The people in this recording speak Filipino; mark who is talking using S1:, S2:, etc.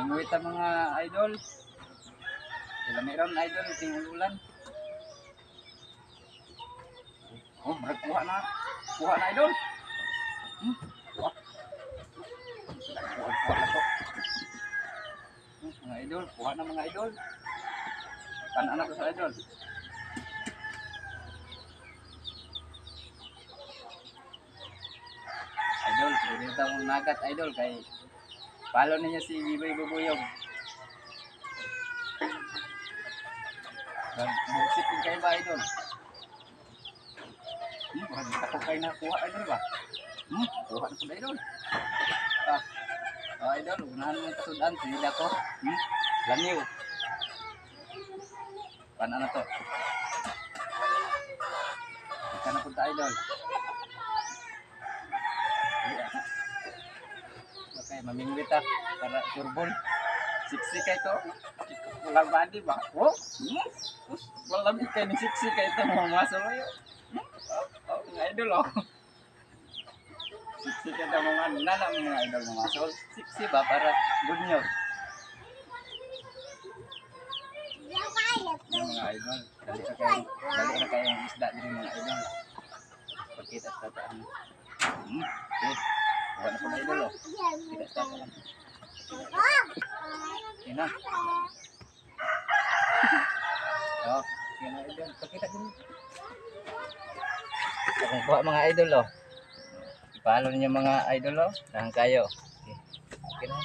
S1: Mamingwit ang mga idol. Sila meron idol, tingululan. Oh, kuha na. Kuha na idol. Kuha. Kuha na to. Mga idol, kuha na mga idol. Kanan na to sa idol. Idol, pwede ito mong nagat idol kay follow ninyo si Biboy Bubuyog. Buksit din kayo ba idol? Marami ako kayo nakuha idol ba? Kuha na po na idol. Idol, unahan mong kasudan, sinila ko. Lamiw. Paano na to? Ika na punta idol. Okay, mamingwit para turbol. Siksi kayo to. Walang bandi ba? Oh? Walang kayo ni siksi kayo to. Mga masolo yun. Mga idol oh. Siksi kayo to mga nana mga idol mga masol. Siksi ba para good news. Yung mga idol. Dali na kayo ng isda din mga idol. Pagkita sa tataan. Okay. Wala po na idol oh. Kita sa tataan. Yan na. Oh, yan na idol. Pagkita din. Kung kuha mga idol oh. Ipalo niyo mga idol oh. Dahan kayo. Okay. Okay na.